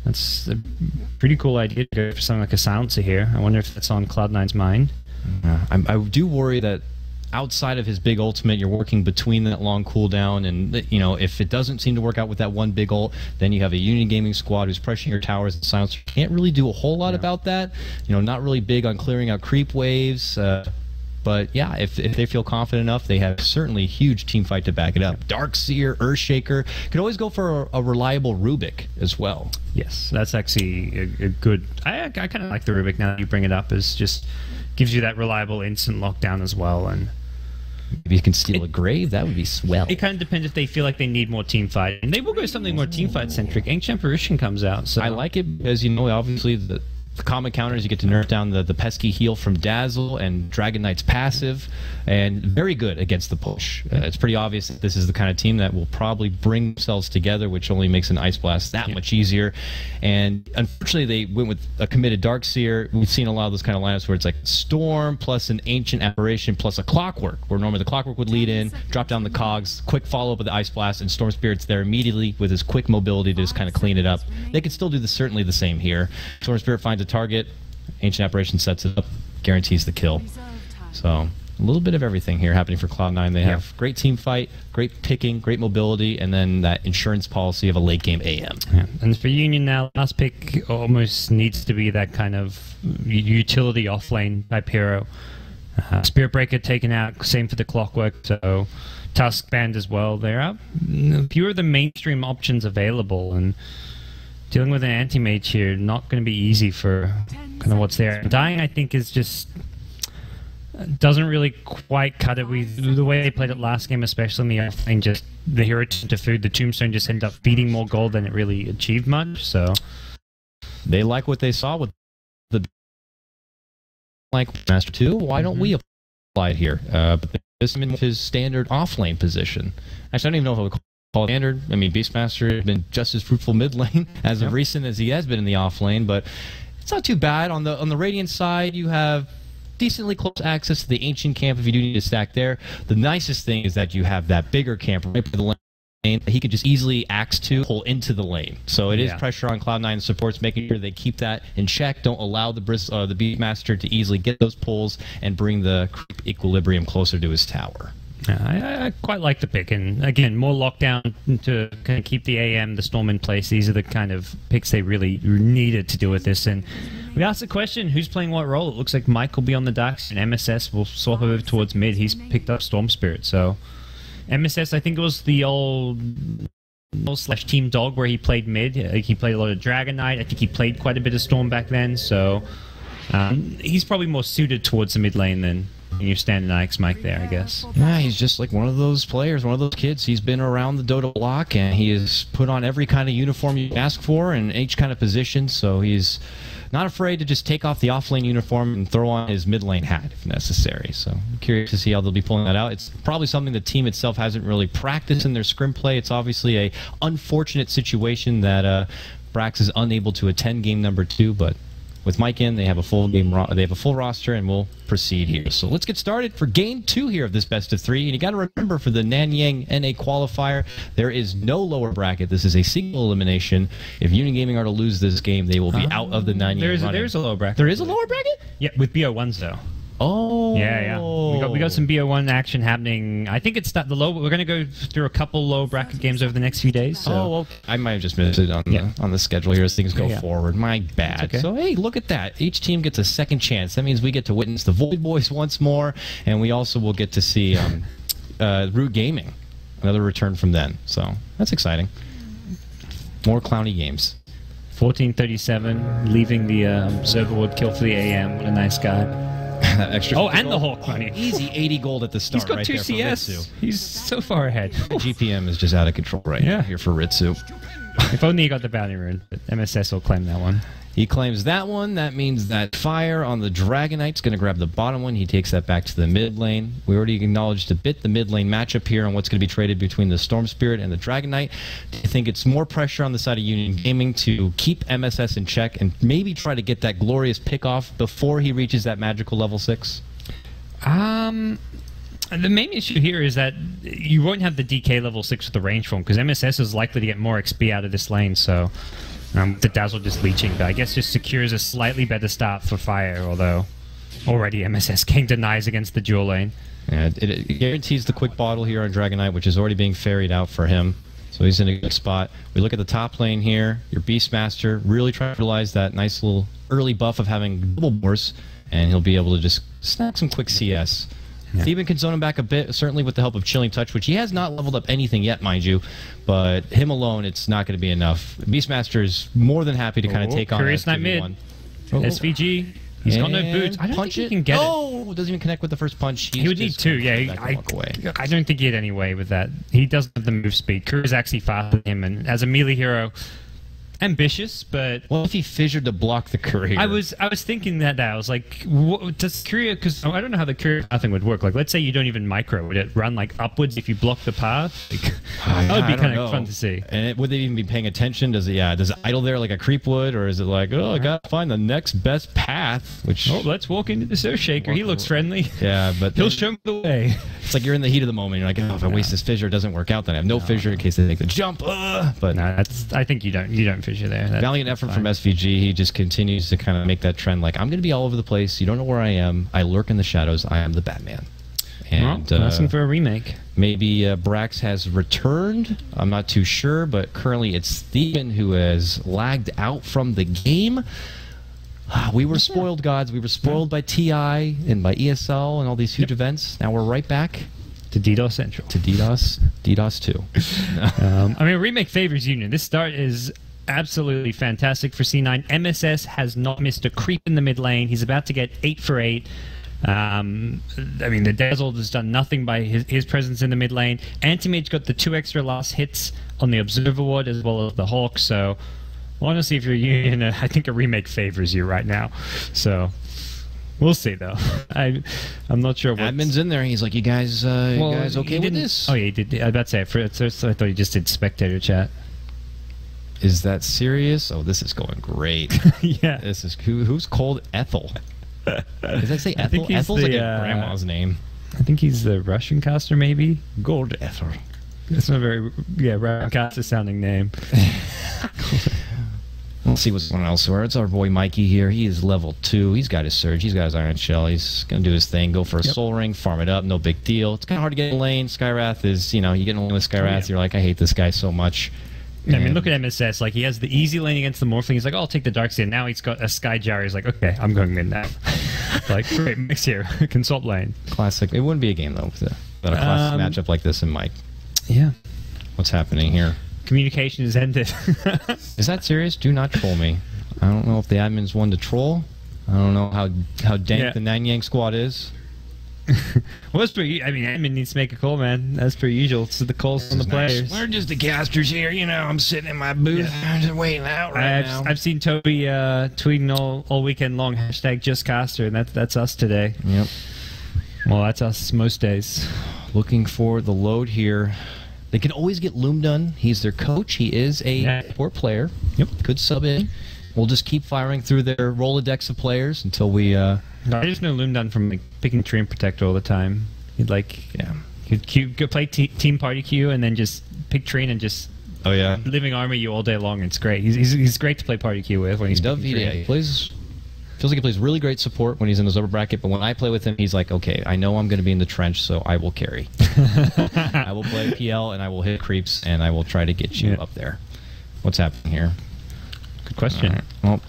That's a pretty cool idea to go for something like a silencer here. I wonder if that's on Cloud9's mind. I do worry that outside of his big ultimate, you're working between that long cooldown, and you know, if it doesn't seem to work out with that one big ult, then you have a Union Gaming squad who's pressuring your towers, and silencer can't really do a whole lot about that. You know, not really big on clearing out creep waves. But yeah, if they feel confident enough, they have certainly a huge team fight to back it up. Darkseer, Earthshaker, could always go for a reliable Rubik as well. Yes, that's actually a good... I kind of like the Rubik now that you bring it up. It just gives you that reliable instant lockdown as well. And maybe you can steal a grave. That would be swell. It kind of depends if they feel like they need more team fight. And they will go something more team fight centric. Ancient Apparition comes out. So I like it because, you know, obviously the common counters, you get to nerf down the pesky heal from Dazzle and Dragon Knight's passive, and very good against the push. It's pretty obvious that this is the kind of team that will probably bring themselves together, which only makes an Ice Blast that much easier. And unfortunately, they went with a committed Darkseer. We've seen a lot of those kind of lineups where it's like Storm plus an Ancient Apparition plus a Clockwork, where normally the Clockwork would lead in, drop down the cogs, quick follow-up with the Ice Blast, and Storm Spirit's there immediately with his quick mobility to just kind of clean it up. They could still do certainly the same here. Storm Spirit finds a target, Ancient Apparition sets it up, guarantees the kill. So a little bit of everything here happening for Cloud9. They have great team fight, great picking, great mobility, and then that insurance policy of a late game AM. Yeah. And for Union now, last pick almost needs to be that kind of utility offlane type hero. Spirit Breaker taken out, same for the Clockwork, so Tusk banned as well. There are fewer of the mainstream options available, and dealing with an anti-mage here, not going to be easy for kind of what's there. Dying, I think, is just... doesn't really quite cut it with the way they played it last game, especially in the offlane. Just the hero turned to food. The Tombstone just ended up feeding more gold than it really achieved much, so... They like what they saw with the... like Master 2. Why don't we apply it here? But this is his standard offlane position. Actually, I don't even know if I would call it standard. I mean, Beastmaster has been just as fruitful mid lane as of recent as he has been in the off lane, but it's not too bad. On the Radiant side, you have decently close access to the Ancient camp if you do need to stack there. The nicest thing is that you have that bigger camp right by the lane that he could just easily axe to pull into the lane. So it is pressure on Cloud9 supports, making sure they keep that in check. Don't allow the Beastmaster to easily get those pulls and bring the creep equilibrium closer to his tower. Yeah, I quite like the pick, and again, more lockdown to kind of keep the AM, the Storm in place. These are the kind of picks they really needed to do with this. And we asked the question, who's playing what role? It looks like Mike will be on the Darks, and MSS will swap over towards mid. He's picked up Storm Spirit, so MSS, I think it was the old / Team Dog where he played mid. He played a lot of Dragon Knight. I think he played quite a bit of Storm back then, so he's probably more suited towards the mid lane than your standard Ix Mike there, I guess. Yeah, he's just like one of those players, one of those kids. He's been around the Dota block, and he has put on every kind of uniform you ask for in each kind of position, so he's not afraid to just take off the offlane uniform and throw on his mid lane hat if necessary. So I'm curious to see how they'll be pulling that out. It's probably something the team itself hasn't really practiced in their scrim play. It's obviously a unfortunate situation that Brax is unable to attend game number 2, but with Mike in, they have a full roster, and we'll proceed here. So let's get started for game 2 here of this best of 3. And you got to remember, for the Nanyang NA qualifier, there is no lower bracket. This is a single elimination. If Union Gaming are to lose this game, they will be out of the Nanyang running. There's a lower bracket. There is a lower bracket? Yeah, with BO1s though. Oh. Yeah. We got some BO1 action happening. I think it's the low. We're going to go through a couple low bracket games over the next few days. So. Oh, okay. I might have just missed it on the schedule here as things go forward. My bad. Okay. So, hey, look at that. Each team gets a second chance. That means we get to witness the Void Boys once more, and we also will get to see Root Gaming, another return from them. So, that's exciting. More clowny games. 1437, leaving the Observerwood kill for the AM. What a nice guy. Extra and gold. the Hawk money. Easy 80 gold at the start. He's got right 2 there CS. He's so far ahead. The GPM is just out of control here for Ritsu. If only he got the bounty rune, but MSS will claim that one. He claims that one. That means that fire on the Dragon Knight's going to grab the bottom one. He takes that back to the mid lane. We already acknowledged a bit the mid lane matchup here on what's going to be traded between the Storm Spirit and the Dragon Knight. I think it's more pressure on the side of Union Gaming to keep MSS in check and maybe try to get that glorious pick off before he reaches that magical level 6. The main issue here is that you won't have the DK level 6 with the range form, because MSS is likely to get more XP out of this lane, so The Dazzle just leeching, but I guess just secures a slightly better start for Fire, although already MSS King denies against the dual lane. Yeah, it guarantees the quick bottle here on Dragon Knight, which is already being ferried out for him. So he's in a good spot. We look at the top lane here. Your Beastmaster really trying to utilize that nice little early buff of having double boars, and he'll be able to just snap some quick CS. Yeah. Thieban can zone him back a bit, certainly with the help of Chilling Touch, which he has not leveled up anything yet, mind you. But him alone, it's not going to be enough. Beastmaster is more than happy to kind of take on Curious Knight mid. SVG. He's got no boots. I don't think he can get it. Oh, doesn't even connect with the first punch. He would need two, yeah. I don't think he had any way with that. He doesn't have the move speed. Kuri's actually faster than him, and as a melee hero, ambitious, but... What if he fissured to block the courier? I was thinking that I was like, does courier... Because I don't know how the courier thing would work. Like, let's say you don't even micro. Would it run, like, upwards if you block the path? Like, that would be kind of fun to see. And would they even be paying attention? Does it idle there like a creep would? Or is it like, oh, I gotta find the next best path? Which... Oh, let's walk into the Surf Shaker. He looks friendly. Yeah, but... He'll show me the way. It's like you're in the heat of the moment. You're like, oh, if I waste this fissure, it doesn't work out. Then I have no fissure in case they make the jump. But no, I think you don't fissure there. Valiant effort from SVG. He just continues to kind of make that trend. Like, I'm going to be all over the place. You don't know where I am. I lurk in the shadows. I am the Batman. And asking for a remake. Maybe Brax has returned. I'm not too sure, but currently it's Thieban who has lagged out from the game. We were spoiled, gods. We were spoiled by TI and by ESL and all these huge events. Now we're right back to DDoS Central. To DDoS 2. I mean, remake favors Union. This start is absolutely fantastic for C9. MSS has not missed a creep in the mid lane. He's about to get 8 for 8. I mean, the Dazzle has done nothing by his presence in the mid lane. Anti-Mage got the 2 extra last hits on the Observer Ward as well as the Hawk, so honestly, if you're Union, I think a remake favors you right now. So we'll see, though. I'm not sure what... Admin's in there. He's like, you guys okay with this? Oh, yeah, he did. I was about to say, first I thought he just did spectator chat. Is that serious? Oh, this is going great. Yeah. This is who's called Ethel? Does that say Ethel? Ethel's like a grandma's name. I think he's the Russian caster, maybe. Gold Ethel. That's not a very Russian caster sounding name. Let's see what's going on elsewhere. It's our boy Mikey here. He is level 2. He's got his Surge. He's got his Iron Shell. He's going to do his thing. Go for a Soul Ring. Farm it up. No big deal. It's kind of hard to get in lane. Skywrath is, you get in lane with Skywrath. You're like, I hate this guy so much. I mean, look at MSS. Like, he has the easy lane against the Morphling. He's like, oh, I'll take the Darkseid. Now he's got a Skyjar. He's like, okay, I'm going mid now. Like, great mix here. Consult lane. Classic. It wouldn't be a game, though, with a classic matchup like this in Mike. Yeah. What's happening here? Communication is ended. Is that serious? Do not troll me. I don't know if the admin's one to troll. I don't know how dank the Nanyang squad is. Well, that's pretty. I mean, admin needs to make a call, man. That's per usual. So the calls from the players. We're just the casters here, I'm sitting in my booth. Yeah. I'm just waiting out now. I've seen Toby tweeting all weekend long #JustCaster, and that's us today. Yep. Well, that's us most days. Looking for the load here. They can always get Loom done. He's their coach. He is a poor player. Yep. Could sub in. We'll just keep firing through their Rolodex of players until we... I just know Loomdon from like picking Tree and Protector all the time. He'd go play team party queue and then just pick Tree and just living armor you all day long. It's great. He's great to play party queue with when he's picking Tree. He feels like he plays really great support when he's in his upper bracket, but when I play with him, he's like, okay, I know I'm going to be in the trench, so I will carry. I will play PL and I will hit creeps and I will try to get you up there. What's happening here? Good question. Right. Well,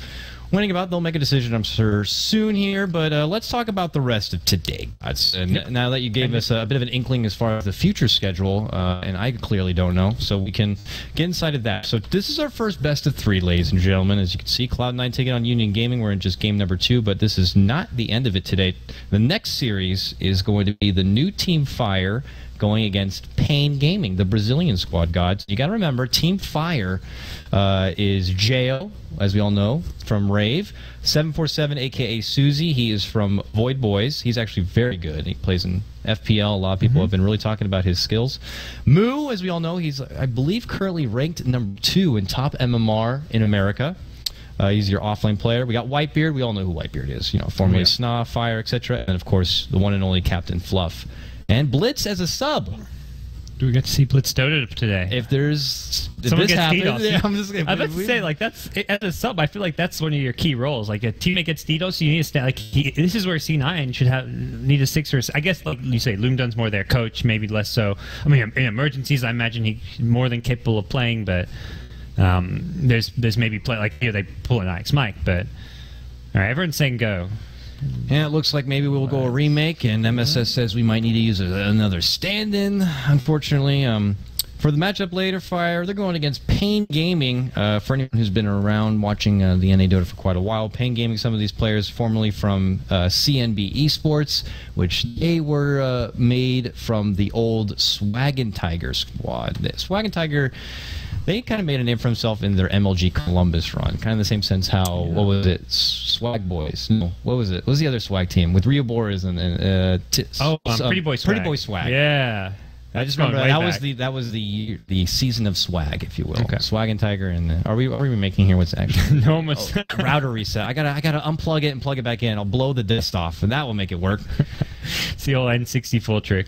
winning about, they'll make a decision, I'm sure, soon here, but let's talk about the rest of today. Now that you gave us a bit of an inkling as far as the future schedule, and I clearly don't know, so we can get inside of that. So this is our first best of 3, ladies and gentlemen. As you can see, Cloud9 taking on Union Gaming. We're in just game number 2, but this is not the end of it today. The next series is going to be the new Team Fire going against Pain Gaming, the Brazilian squad gods. You got to remember, Team Fire is Jao, as we all know, from Rave. 747, a.k.a. Suzy, he is from Void Boys. He's actually very good. He plays in FPL. A lot of people have been really talking about his skills. Moo, as we all know, he's, I believe, currently ranked number 2 in top MMR in America. He's your offlane player. We got Whitebeard. We all know who Whitebeard is. Formerly Sna, Fire, etc. And, of course, the one and only Captain Fluff. And Blitz as a sub. Do we get to see Blitz Dota today? If this Someone happens, gets DDoS. yeah, I'm just gonna, I was about to say, like, that's as a sub. I feel like that's one of your key roles. Like, a teammate gets DDoS, you need to stay. Like, this is where C9 should need a 6 or. I guess, like you say, Loomdun's more their coach, maybe less so. I mean, in emergencies, I imagine he's more than capable of playing. But there's maybe play like here they pull an Ike's Mike. But all right, everyone's saying go. Yeah, it looks like maybe we'll go a remake, and MSS says we might need to use another stand-in, unfortunately. For the matchup later, Fire, they're going against Pain Gaming. For anyone who's been around watching the NA Dota for quite a while, Pain Gaming, some of these players formerly from CNB Esports, which they were made from the old Swag Tiger squad. Swag Tiger, they kind of made a name for themselves in their MLG Columbus run. Kind of the same sense how, what was it, Swag Boys? No, what was it? What was the other Swag team? With Rio Boris and Pretty Boy Swag. Pretty Boy Swag. Yeah. I just remember that was the season of Swag, if you will. Okay. Swag and Tiger, and are we making here what's actually no one was router reset? I gotta unplug it and plug it back in. I'll blow the disk off, and that will make it work. It's the old N64 trick.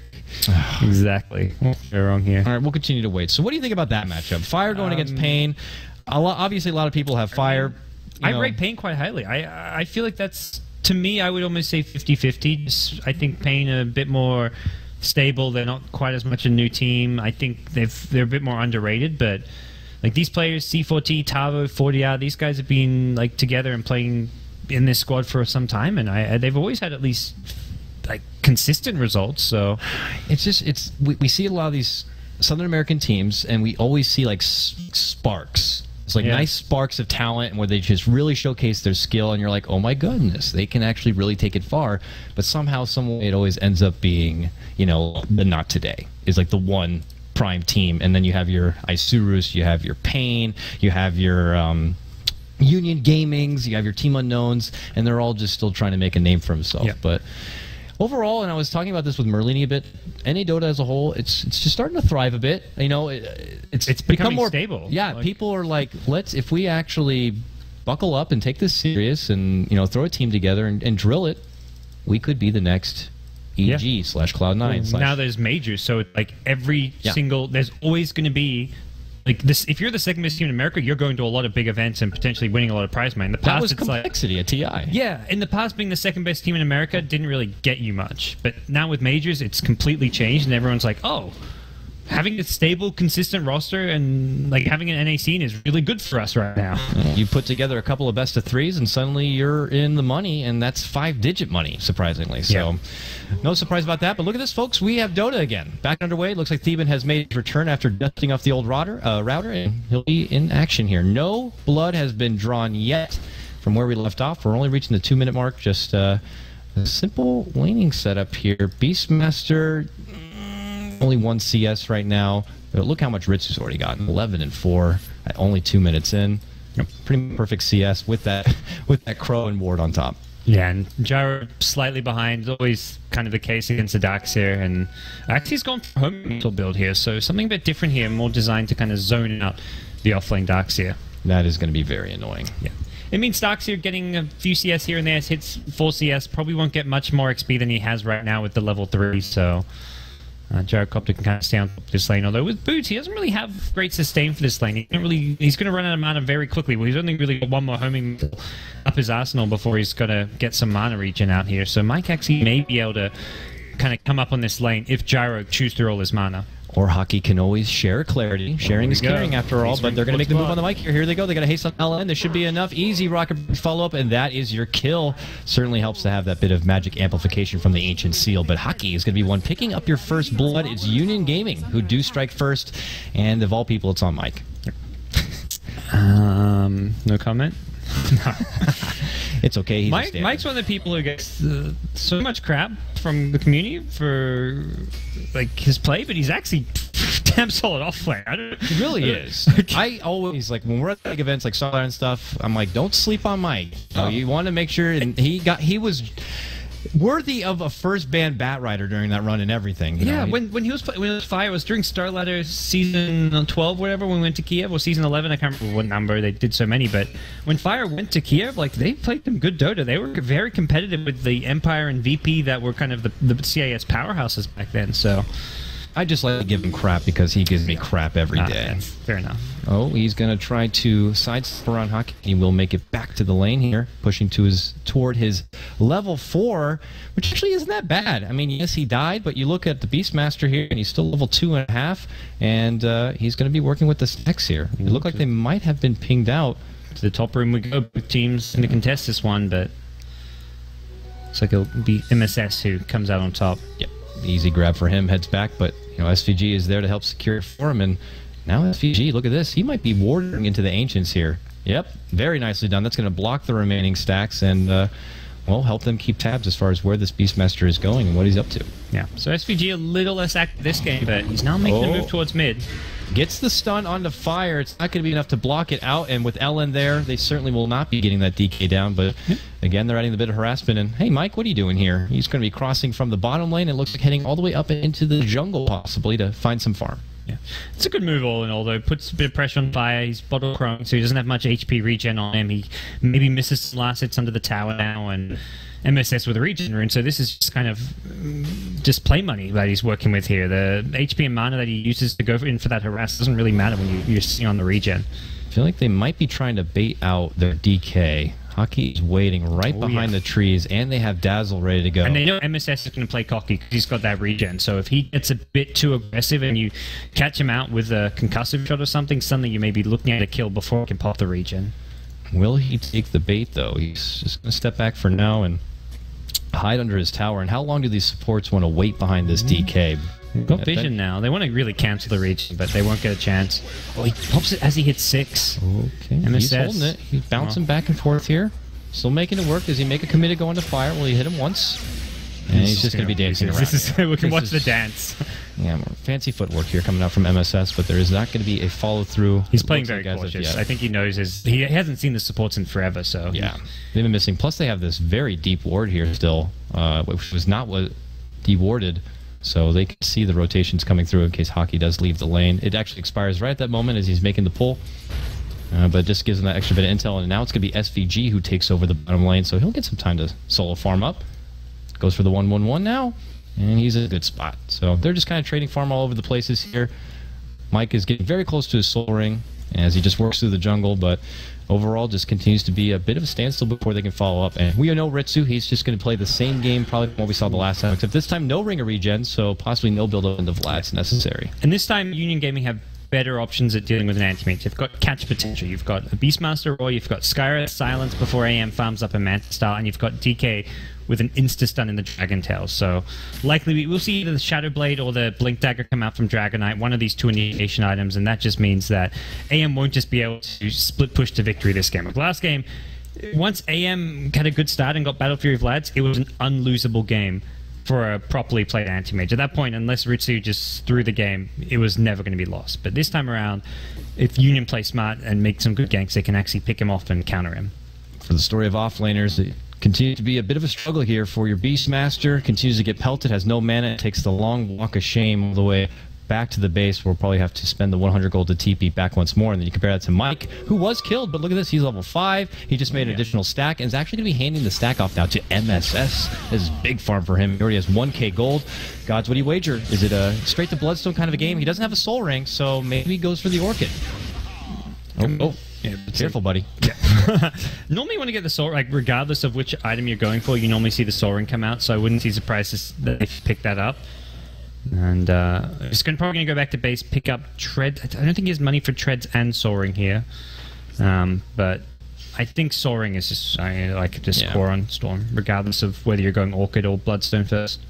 Exactly. We're wrong here. All right, we'll continue to wait. So, what do you think about that matchup? Fire going against Pain. Obviously, a lot of people have Fire. I rate Pain quite highly. I feel like that's, to me, I would almost say 50-50. I think Pain a bit more stable. They're not quite as much a new team. I think they're a bit more underrated, but like these players, C4T, Tavo, 40R, these guys have been like together and playing in this squad for some time, and they've always had at least like consistent results. So we see a lot of these Southern American teams, and we always see like sparks. It's like nice sparks of talent, and where they just really showcase their skill, and you're like, oh my goodness, they can actually really take it far. But somehow, some way, it always ends up being, the not today is like the one prime team, and then you have your Isurus, you have your Pain, you have your Union Gamings, you have your Team Unknowns, and they're all just still trying to make a name for themselves. Yeah. But overall, and I was talking about this with Merlini a bit, NA Dota as a whole, it's just starting to thrive a bit. It's becoming more stable. Yeah, people are like, if we actually buckle up and take this serious and throw a team together and drill it, we could be the next EG/Cloud9. Now there's majors, so like every single, there's always going to be. Like this, if you're the second best team in America, you're going to a lot of big events and potentially winning a lot of prize money. In the past, that was complexity at TI. Yeah, in the past, being the second best team in America didn't really get you much. But now with majors, it's completely changed, and everyone's like, oh, having a stable, consistent roster and like having an NA scene is really good for us right now. You put together a couple of best of threes, and suddenly you're in the money, and that's 5-digit money, surprisingly. So, no surprise about that. But look at this, folks. We have Dota again. Back underway. Looks like Theban has made his return after dusting off the old router, and he'll be in action here. No blood has been drawn yet from where we left off. We're only reaching the 2-minute mark. Just a simple laning setup here. Beastmaster, only 1 CS right now. But look how much Ritsu's already gotten. 11 and 4 at only 2 minutes in. Pretty perfect CS with that Crow and Ward on top. Yeah, and Gyro slightly behind. Always kind of the case against the Darkseer. And actually he's gone for home mental build here, so something a bit different here, more designed to kind of zone out the offlane Darkseer. That is going to be very annoying. Yeah. It means Darkseer getting a few CS here and there, hits 4 CS, probably won't get much more XP than he has right now with the level 3, so Gyrocopter can kind of stay on top of this lane. Although with Boots, he doesn't really have great sustain for this lane. He's going to run out of mana very quickly. Well, he's only really got one more homing up his arsenal before he's got to get some mana regen out here. So Mike actually may be able to kind of come up on this lane if Gyro chews through all his mana. Or Hockey can always share clarity. Sharing is caring after all, but they're going to make the move on the mic here. Here they go. They got a haste on LN. There should be enough. Easy rocket follow-up, and that is your kill. Certainly helps to have that bit of magic amplification from the Ancient Seal, but Hockey is going to be one picking up your first blood. It's Union Gaming who do strike first, and of all people, it's on Mike. No comment? No. It's okay. Mike's one of the people who gets so much crap from the community for like his play, but he's actually damn solid offlane. He really is. I always like when we're at big events like Starlight and stuff. I'm like, don't sleep on Mike. You want to make sure, and he was worthy of a first band bat rider during that run and everything. When he was Fire, it was during Starladder season 12, whatever, when we went to Kiev, or season 11, I can't remember what number, they did so many, but when Fire went to Kiev, like, they played some good Dota. They were very competitive with the Empire and VP that were kind of the CIS powerhouses back then, so I just like to give him crap because he gives me crap every day. Fair enough. Oh, he's going to try to sidestep around Hockey. He will make it back to the lane here, pushing toward his level 4, which actually isn't that bad. I mean, yes, he died, but you look at the Beastmaster here, and he's still level 2.5, and he's going to be working with the stacks here. It looked like they might have been pinged out. To the top room we go. Both teams going to contest this one, but looks like it'll be MSS who comes out on top. Yep. Easy grab for him, heads back, but SVG is there to help secure it for him, and now SVG, look at this, he might be warding into the Ancients here. Yep, very nicely done. That's going to block the remaining stacks and, well, help them keep tabs as far as where this Beastmaster is going and what he's up to. Yeah, so SVG a little less active this game, but he's now making a move towards mid. Gets the stun onto fire. It's not going to be enough to block it out, and with Ellen there, they certainly will not be getting that DK down, but again, they're adding a bit of harassment, and hey, Mike, what are you doing here? He's going to be crossing from the bottom lane and looks like heading all the way up into the jungle, possibly, to find some farm. Yeah, it's a good move all in all, though. Puts a bit of pressure on fire. He's bottle chrome, so he doesn't have much HP regen on him. He maybe misses some last hits under the tower now, and MSS with a regen rune, so this is just kind of just play money that he's working with here. The HP and mana that he uses to go in for that harass doesn't really matter when you're sitting on the regen. I feel like they might be trying to bait out their DK. Hockey is waiting right behind the trees, and they have Dazzle ready to go. And they know MSS is going to play cocky because he's got that regen, so if he gets a bit too aggressive and you catch him out with a concussive shot or something, suddenly you may be looking at a kill before he can pop the regen. Will he take the bait, though? He's just going to step back for now and hide under his tower. And how long do these supports want to wait behind this DK? They've got vision now. They want to really cancel the regen, but they won't get a chance. Oh, he pops it as he hits 6. Okay, MSS. he's holding it. He's bouncing back and forth here. Still making it work. Does he make a commit to go into fire? Will he hit him once? And he's just going to be dancing around. We can watch the dance. Yeah, more fancy footwork here coming out from MSS, but there is not going to be a follow-through. He's playing very cautious. I think he knows he hasn't seen the supports in forever, so... Yeah, they've been missing. Plus, they have this very deep ward here still, which was not dewarded, so they can see the rotations coming through in case Hockey does leave the lane. It actually expires right at that moment as he's making the pull, but it just gives him that extra bit of intel, and now it's going to be SVG who takes over the bottom lane, so he'll get some time to solo farm up. Goes for the 1-1-1 now, and he's in a good spot. So they're just kind of trading farm all over the places here. Mike is getting very close to his soul ring as he just works through the jungle, but overall just continues to be a bit of a standstill before they can follow up. And we know Ritsu, he's just going to play the same game probably what we saw the last time, except this time no ring of regen, so possibly no build-up into Vlad's necessary. And this time Union Gaming have better options at dealing with an anti-mage. You've got catch potential, you've got a Beastmaster Roar, you've got Skyra Silence before AM farms up a Manta Star, and you've got DK with an insta-stun in the Dragon Tail. So likely we'll see either the Shadow Blade or the Blink Dagger come out from Dragonite, one of these 2 initiation items, and that just means that AM won't just be able to split push to victory this game. Like last game, once AM had a good start and got Battle Fury Vlads, it was an unlosable game for a properly played anti-mage. At that point, unless Ritsu just threw the game, it was never going to be lost. But this time around, if Union play smart and make some good ganks, they can actually pick him off and counter him. For the story of offlaners, it continues to be a bit of a struggle here for your Beastmaster. Continues to get pelted, has no mana, it takes the long walk of shame all the way back to the base. We'll probably have to spend the 100 gold to TP back once more, and then you compare that to Mike, who was killed, but look at this, he's level 5. He just made an additional stack, and is actually going to be handing the stack off now to MSS. This is big farm for him. He already has 1k gold. Gods, what do you wager? Is it a straight to Bloodstone kind of a game? He doesn't have a soul ring, so maybe he goes for the Orchid. Oh. Yeah, careful, buddy. Yeah. Normally when you get the soul, like regardless of which item you're going for, you normally see the soul ring come out, so I wouldn't be surprised if they pick that up. And he's probably going to go back to base, pick up Tread. I don't think he has money for Treads and soul ring here, but I think soul ring is just core on Storm, regardless of whether you're going Orchid or Bloodstone first.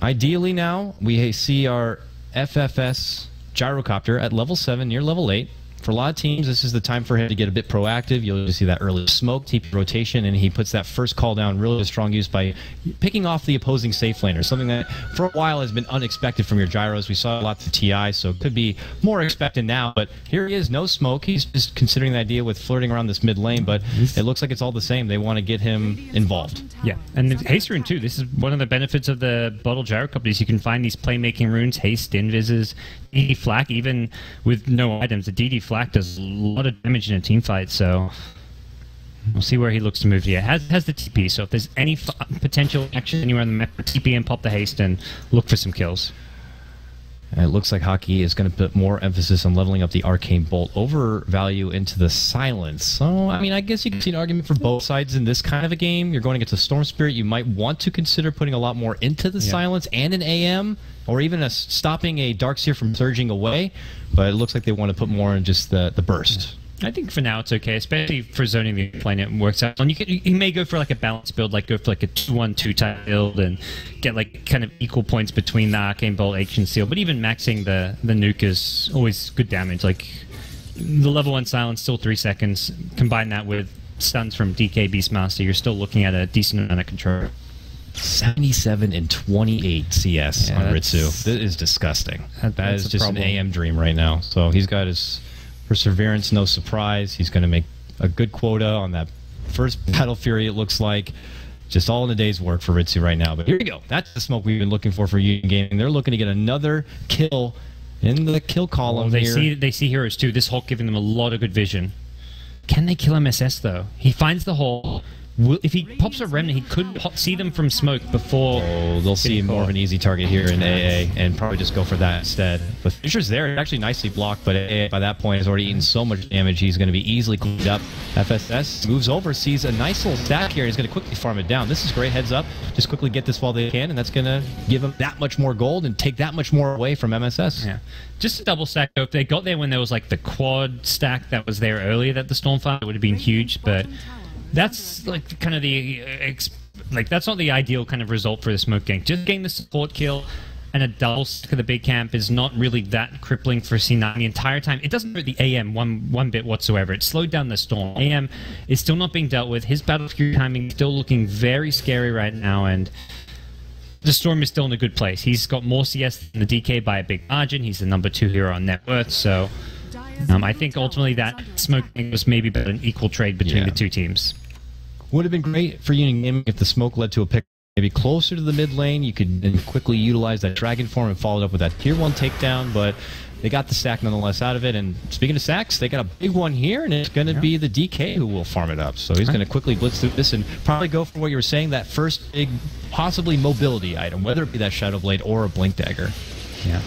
Ideally now, we see our FFS Gyrocopter at level 7, near level 8. For a lot of teams, this is the time for him to get a bit proactive. You'll see that early smoke, TP rotation, and he puts that first call down really strong use by picking off the opposing safe laner, something that for a while has been unexpected from your Gyros. We saw a lot of TI, so it could be more expected now, but here he is, no smoke. He's just considering the idea with flirting around this mid lane, but it looks like it's all the same. They want to get him involved. Yeah, and Haste Rune too. This is one of the benefits of the Bottle Gyrocopters. You can find these playmaking runes, Haste, Invises, DD Flak, even with no items. The DD Flak does a lot of damage in a team fight, so we'll see where he looks to move here. Has the TP, so if there's any potential action anywhere on the map, TP and pop the haste and look for some kills. And it looks like Hockey is going to put more emphasis on leveling up the Arcane Bolt over value into the Silence. So, I mean, I guess you can see an argument for both sides in this kind of a game. You're going against a Storm Spirit. You might want to consider putting a lot more into the Silence and an AM, or even stopping a Darkseer from surging away. But it looks like they want to put more in just the burst. I think for now it's okay, especially for zoning the plane. It works out. And you may go for like a balanced build, like go for like a 2-1-2 type build and get like kind of equal points between the Arcane Bolt, Ancient Seal. But even maxing the nuke is always good damage. Like the level 1 silence, still 3 seconds. Combine that with stuns from DK Beastmaster, you're still looking at a decent amount of control. 77 and 28 CS on Ritsu. This is disgusting. That is just an AM dream right now. So he's got his Perseverance, no surprise. He's going to make a good quota on that first Battle Fury, it looks like. Just all in a day's work for Ritsu right now. But here we go. That's the smoke we've been looking for Union Gaming. They're looking to get another kill in the kill column here. They see heroes too. This Hulk giving them a lot of good vision. Can they kill MSS though? He finds the hole. If he pops a Remnant, he could see them from smoke before... Oh, they'll see more of an easy target here in AA and probably just go for that instead. But Fisher's there, actually nicely blocked, but AA by that point has already eaten so much damage, he's going to be easily cleaned up. FSS moves over, sees a nice little stack here, and he's going to quickly farm it down. This is great, heads up. Just quickly get this while they can, and that's going to give them that much more gold and take that much more away from MSS. Yeah. Just a double stack, though. If they got there when there was like the quad stack that was there earlier that the Stormfire, it would have been huge, but... That's like kind of the that's not the ideal kind of result for the smoke gank. Just getting the support kill and a double stack of the big camp is not really that crippling for C9 the entire time. It doesn't hurt the AM one bit whatsoever. It slowed down the Storm. AM is still not being dealt with. His battle fury timing is still looking very scary right now, and the Storm is still in a good place. He's got more CS than the DK by a big margin. He's the #2 hero on net worth, so I think ultimately that smoke was maybe about an equal trade between the two teams. Would have been great for Union Gaming if the smoke led to a pick maybe closer to the mid lane. You could then quickly utilize that Dragon Form and follow it up with that Tier 1 takedown, but they got the stack nonetheless out of it. And speaking of stacks, they got a big one here, and it's going to be the DK who will farm it up. So he's going to quickly blitz through this and probably go for what you were saying, that first big, possibly mobility item, whether it be that Shadow Blade or a Blink Dagger. Yeah.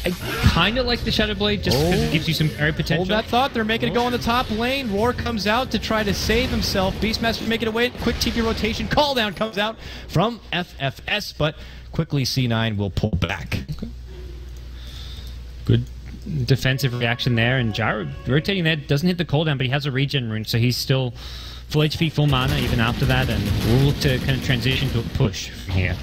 I kind of like the Shadow Blade just because it gives you some parry potential. Hold that thought. They're making it go on the top lane. Roar comes out to try to save himself. Beastmaster making it away. Quick TP rotation. Call down comes out from FFS, but quickly C9 will pull back. Okay. Good defensive reaction there, and Gyro rotating there doesn't hit the cooldown, but he has a regen rune, so he's still full HP, full mana even after that, and we'll look to kind of transition to a push from here.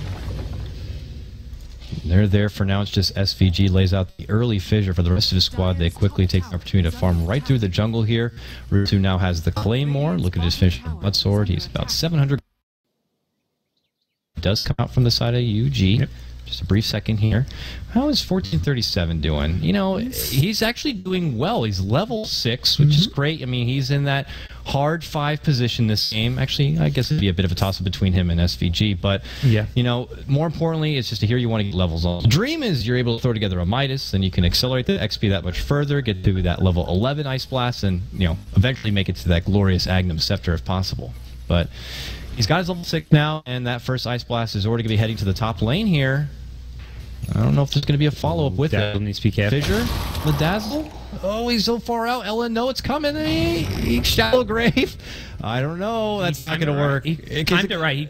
They're there for now. It's just SVG lays out the early fissure for the rest of his squad. They quickly take the opportunity to farm right through the jungle here. Rutu now has the Claymore. Look at his finisher Butt Sword. He's about 700. Does come out from the side of UG. Yep. Just a brief second here. How is 1437 doing? You know, he's actually doing well. He's level 6, which is great. I mean, he's in that hard 5 position this game. Actually, I guess it'd be a bit of a toss-up between him and SVG. But, you know, more importantly, it's just to hear you want to get levels on. The dream is you're able to throw together a Midas, then you can accelerate the XP that much further, get to that level 11 Ice Blast, and, you know, eventually make it to that glorious Agnum Scepter if possible. But he's got his level 6 now, and that first Ice Blast is already going to be heading to the top lane here. I don't know if there's going to be a follow-up with it. Needs to be careful. Fissure, the Dazzle. Oh, he's so far out. Ellen, no, it's coming. He shallow grave. I don't know. That's not going to work. He timed it right.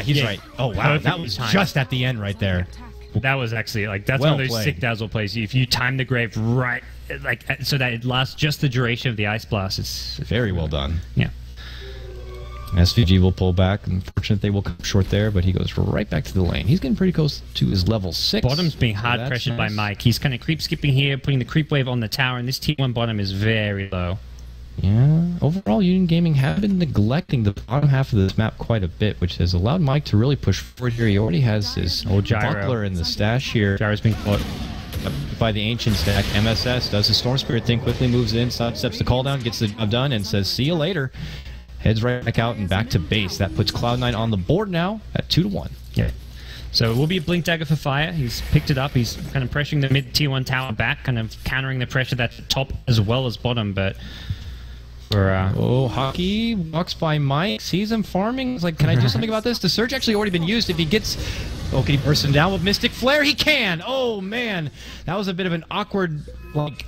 He's right. Oh, wow. That was just at the end right there. That was actually, like, that's one of those sick Dazzle plays. If you time the grave right, like, so that it lasts just the duration of the Ice Blast, it's very well done. Yeah. SVG will pull back. Unfortunately, they will come short there, but he goes right back to the lane. He's getting pretty close to his level 6. Bottom's being hard pressured by Mike. He's kind of creep skipping here, putting the creep wave on the tower, and this T1 bottom is very low. Yeah, overall, Union Gaming have been neglecting the bottom half of this map quite a bit, which has allowed Mike to really push forward here. He already has his buckler in the stash here. Gyro's being caught by the Ancient stack. MSS does the Storm Spirit thing, quickly moves in, sidesteps the call down, gets the job done, and says, see you later. Heads right back out and back to base. That puts Cloud9 on the board now at 2-1. Yeah. So it will be a Blink Dagger for Fire. He's picked it up. He's kind of pressuring the mid Tier 1 tower back, kind of countering the pressure that's top as well as bottom. But For, oh, Hockey walks by Mike, sees him farming. He's like, can I do something about this? The surge actually already been used. If he gets... Oh, can he burst him down with Mystic Flare? He can! Oh, man. That was a bit of an awkward, like...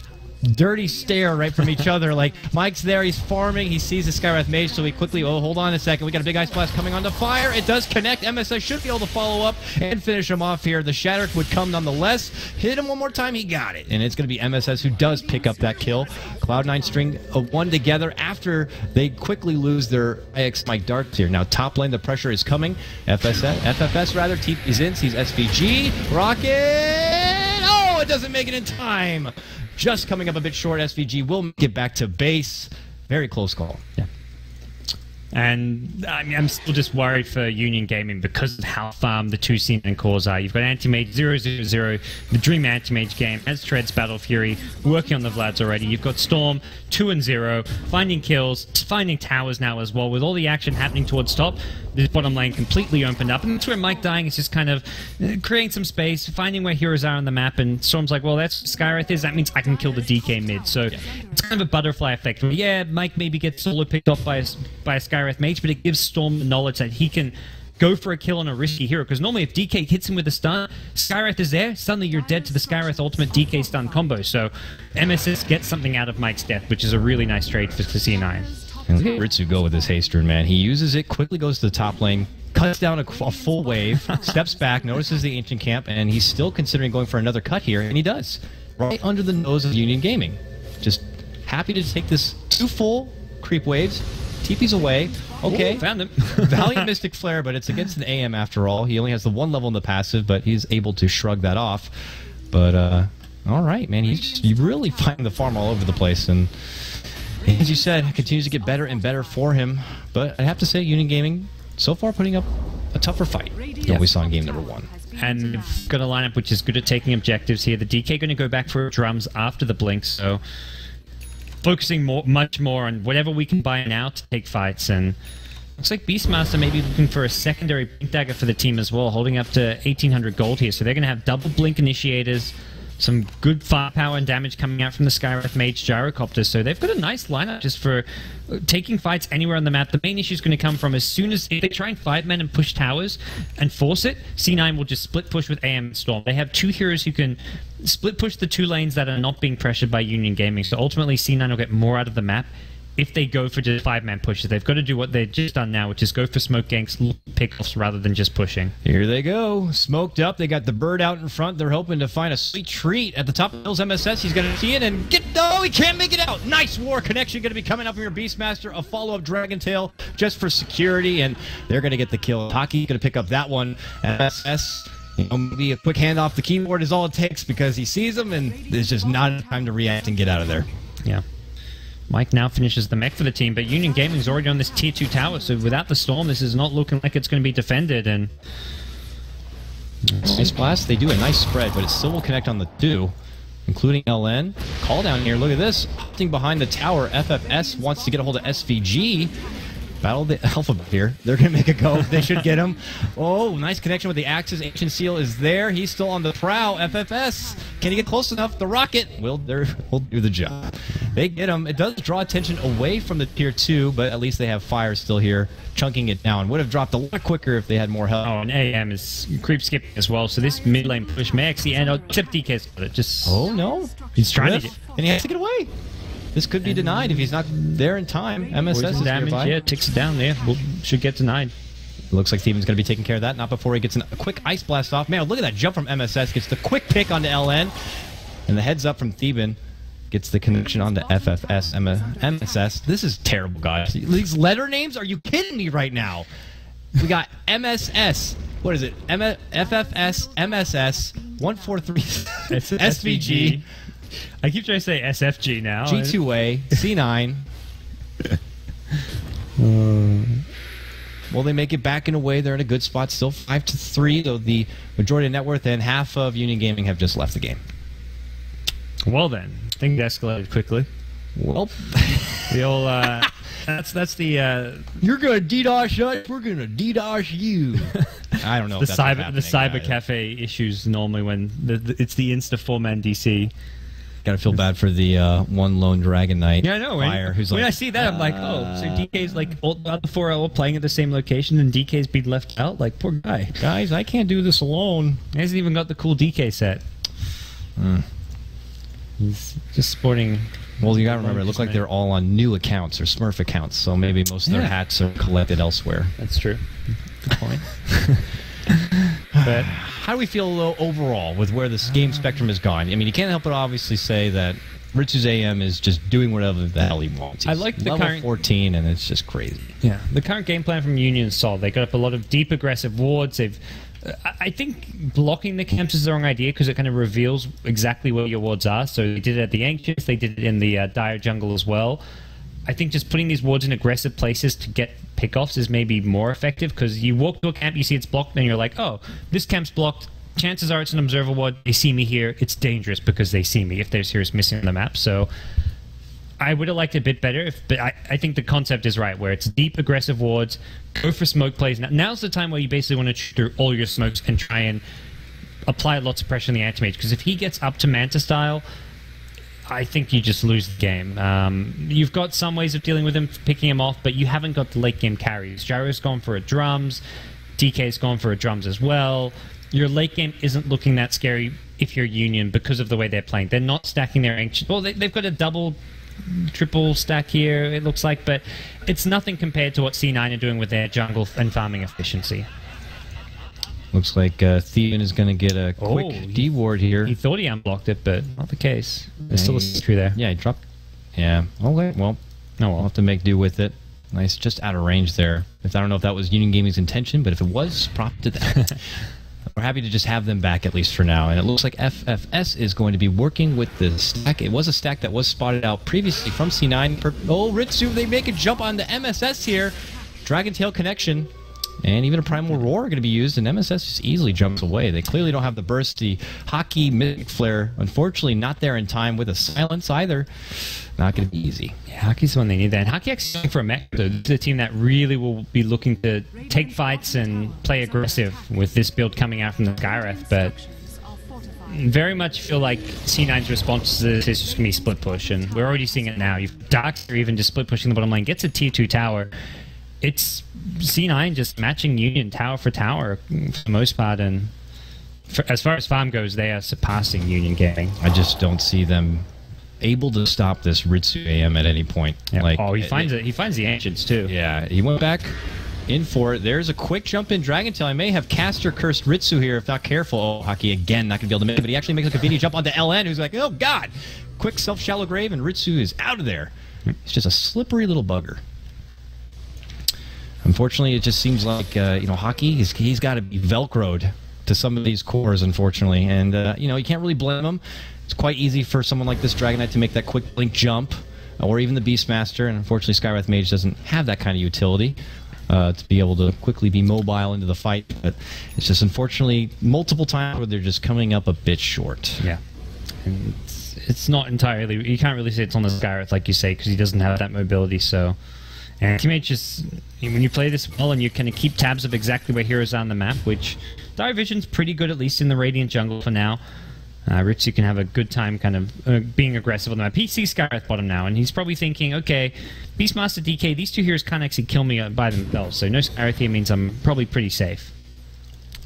dirty stare right from each other. Like, Mike's there, he's farming, he sees the Skywrath Mage, so he quickly, oh, hold on a second, we got a big Ice Blast coming on the fire. It does connect. MSS should be able to follow up and finish him off here. The Shatter would come nonetheless. Hit him one more time, he got it. And it's going to be MSS who does pick up that kill. Cloud9 string one together after they quickly lose their IX Mike darts here. Now, top lane, the pressure is coming. FFS rather, TP's in, sees SVG. Rocket! Oh, it doesn't make it in time. Just coming up a bit short. SVG will get back to base. Very close call. Yeah. And I mean, I'm still just worried for Union Gaming because of how farm the two C9 cores are. You've got Anti-Mage 000, the Dream Anti-Mage game, as Treads Battle Fury, working on the Vlads already. You've got Storm 2-0, finding kills, finding towers now as well. With all the action happening towards top, this bottom lane completely opened up. And that's where Mike dying is just kind of creating some space, finding where heroes are on the map. And Storm's like, well, that's Skywrath is. That means I can kill the DK mid. So it's kind of a butterfly effect. Yeah, Mike maybe gets solo picked off by a Skywrath Mage, but it gives Storm the knowledge that he can go for a kill on a risky hero. Because normally if DK hits him with a stun, Skywrath is there, suddenly you're dead to the Skywrath ultimate DK stun combo. So MSS gets something out of Mike's death, which is a really nice trade for C9. And look at Ritsu go with his haster, man. He uses it, quickly goes to the top lane, cuts down a full wave, steps back, notices the Ancient Camp, and he's still considering going for another cut here, and he does. Right under the nose of Union Gaming. Just happy to take this 2 full creep waves. TP's away. Okay. Ooh, found him. Valiant Mystic Flare, but it's against an AM after all. He only has the 1 level in the passive, but he's able to shrug that off. But, all right, man. He's really finding the farm all over the place, and... as you said, it continues to get better and better for him. But I have to say, Union Gaming, so far putting up a tougher fight than we saw in game number 1. And we've got a lineup which is good at taking objectives here. The DK going to go back for drums after the blink, so focusing much more on whatever we can buy now to take fights. And looks like Beastmaster may be looking for a secondary blink dagger for the team as well, holding up to 1,800 gold here. So they're going to have double blink initiators, some good firepower and damage coming out from the Skywrath Mage gyrocopters. So they've got a nice lineup just for taking fights anywhere on the map. The main issue is going to come from as soon as if they try and 5-man and push towers and force it, C9 will just split push with AM and Storm. They have 2 heroes who can split push the 2 lanes that are not being pressured by Union Gaming. So ultimately C9 will get more out of the map if they go for just 5-man pushes. They've got to do what they've just done now, which is go for smoke ganks, pickoffs rather than just pushing. Here they go. Smoked up. They got the bird out in front. They're hoping to find a sweet treat. At the top of the hills, MSS. He's going to see it and get... Oh, he can't make it out. Nice war connection going to be coming up from your Beastmaster. A follow-up Dragon Tail just for security, and they're going to get the kill. Hockey going to pick up that one. MSS... maybe a quick hand off the keyboard is all it takes because he sees them and there's just not enough time to react and get out of there. Yeah. Mike now finishes the mech for the team, but Union Gaming's already on this tier 2 tower, so without the Storm, this is not looking like it's going to be defended. And nice blast. They do a nice spread, but it still will connect on the 2, including LN. Call down here. Look at this. Opting behind the tower. FFS wants to get a hold of SVG. Battle the alphabet here. They're going to make a go. They should get him. Oh, nice connection with the Axis. Ancient Seal is there. He's still on the prow. FFS. Can he get close enough? The rocket will do the job. They get him. It does draw attention away from the tier 2, but at least they have fire still here, chunking it down. Would have dropped a lot quicker if they had more help. Oh, and AM is creep skipping as well, so this mid lane push may actually end. Except DK's got it. Just... oh, no. He's trying to get... and he has to get away. This could be denied if he's not there in time. MSS is damage, nearby. yeah, ticks it down there. Should get denied. Looks like Theban's going to be taking care of that. Not before he gets a quick Ice Blast off. Man, look at that jump from MSS. Gets the quick pick onto LN. And the heads up from Theban. Gets the connection onto FFS, MSS. This is terrible, guys. These letter names? Are you kidding me right now? We got MSS. What is it? FFS, MSS, 143, SVG. I keep trying to say SFG now. G2A, C9. Will they make it back in a way? They're in a good spot. Still 5-3, though the majority of net worth and half of Union Gaming have just left the game. Well then, things escalated quickly. Well, the old, that's the you're gonna DDoS us, we're gonna DDoS you. I don't know. The cyber cafe issues normally when it's the Insta 4-man DC. Gotta feel bad for the one lone Dragon Knight. Yeah, I know. Fire, who's when like, I see that, I'm like, oh, so DK's like all the other 4 are all playing at the same location, and DK's been left out. Like, poor guy. guys, I can't do this alone. He hasn't even got the cool DK set. He's just sporting. Well, you gotta remember, it looked like they're all on new accounts or Smurf accounts, so maybe most of their hats are collected elsewhere. That's true. Good point. But how do we feel though overall with where this game spectrum has gone? I mean, you can't help but obviously say that Ritsu's AM is just doing whatever the hell he wants. He's I like the level current 14, and it's just crazy. Yeah, the current game plan from Union is solid. They got up a lot of deep aggressive wards. I think blocking the camps is the wrong idea because it kind of reveals exactly where your wards are. So they did it at the Ancients, they did it in the Dire Jungle as well. I think just putting these wards in aggressive places to get pickoffs is maybe more effective because you walk to a camp, you see it's blocked, and you're like, oh, this camp's blocked. Chances are it's an observer ward. They see me here. It's dangerous because they see me if there's heroes missing on the map. So I would have liked it a bit better, but I think the concept is right, where it's deep, aggressive wards, go for smoke plays. Now's the time where you basically want to shoot through all your smokes and try and apply lots of pressure on the anti-mage, because if he gets up to Manta style, I think you just lose the game. You've got some ways of dealing with him, picking him off, but you haven't got the late game carries. Gyro's gone for a drums, DK's gone for a drums as well. Your late game isn't looking that scary if you're Union because of the way they're playing. They're not stacking their ancient... Well, they've got a double, triple stack here, it looks like, but it's nothing compared to what C9 are doing with their jungle and farming efficiency. Looks like Theban is going to get a quick D-ward here. He thought he unblocked it, but not the case. There's still a sentry there. Yeah, he dropped... Yeah, okay, well, we'll have to make do with it. Nice, just out of range there. I don't know if that was Union Gaming's intention, but if it was, prop to that. We're happy to just have them back, at least for now. And it looks like FFS is going to be working with the stack. It was a stack that was spotted out previously from C9. Oh, Ritsu, they make a jump on the MSS here. Dragon Tail connection. And even a Primal Roar are going to be used, and MSS just easily jumps away. They clearly don't have the burst. The Hockey Mythic Flare, unfortunately, not there in time with a silence either. Not going to be easy. Yeah, Hockey's the one they need there. And Hockey actually going for a mech. This is a team that really will be looking to take fights and play aggressive with this build coming out from the Skywrath, but very much feel like C9's response to this is just going to be split push, and we're already seeing it now. You've Darkseer even just split pushing the bottom lane, gets a tier 2 tower. It's C9 just matching Union tower for tower for the most part, and as far as farm goes, they are surpassing Union Gaming. I just don't see them able to stop this Ritsu AM at any point. Yeah. Like, he finds it. He finds the Ancients too. Yeah, he went back in for it. There's a quick jump in Dragon Tail. I may have caster cursed Ritsu here if not careful. Oh, Hockey again, not going to be able to make it, but he actually makes a convenient jump onto LN, who's like, oh god! Quick self-shallow grave, and Ritsu is out of there. It's just a slippery little bugger. Unfortunately, it just seems like, Hockey, he's got to be Velcroed to some of these cores, unfortunately. And, you can't really blame him. It's quite easy for someone like this Dragon Knight to make that quick blink jump, or even the Beastmaster. And unfortunately, Skywrath Mage doesn't have that kind of utility to be able to quickly be mobile into the fight. But it's just, unfortunately, multiple times where they're just coming up a bit short. Yeah. And it's not entirely... You can't really say it's on the Skywrath, like you say, because he doesn't have that mobility, so... And teammates just, when you play this well and you kind of keep tabs of exactly where heroes are on the map, which Dire Vision's pretty good, at least in the Radiant jungle for now. Ritsu can have a good time kind of being aggressive on the map. He sees Skywrath bottom now, and he's probably thinking, okay, Beastmaster, DK, these two heroes can't actually kill me by themselves, so no Skywrath here means I'm probably pretty safe.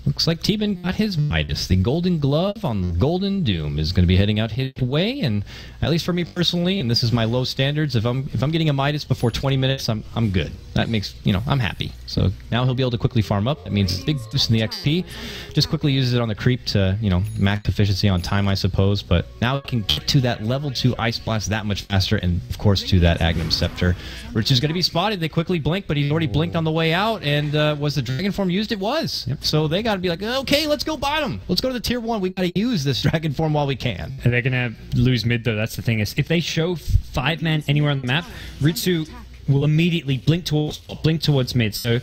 Looks like T-Bin got his Midas. The Golden Glove on Golden Doom is going to be heading out his way, and at least for me personally, and this is my low standards, if I'm getting a Midas before 20 minutes, I'm good. That makes, I'm happy. So now he'll be able to quickly farm up. That means a big boost in the XP. Just quickly uses it on the creep to, max efficiency on time, I suppose, but now it can get to that level 2 Ice Blast that much faster, and of course to that Agnum Scepter. Ritsu's going to be spotted. They quickly blink, but he's already blinked on the way out, and was the Dragon Form used? It was. Yep. So they got to be like, okay, let's go bottom. Let's go to the tier 1. We got to use this Dragon Form while we can. And they're going to lose mid, though. That's the thing. Is if they show 5-man anywhere on the map, Ritsu will immediately blink towards mid. So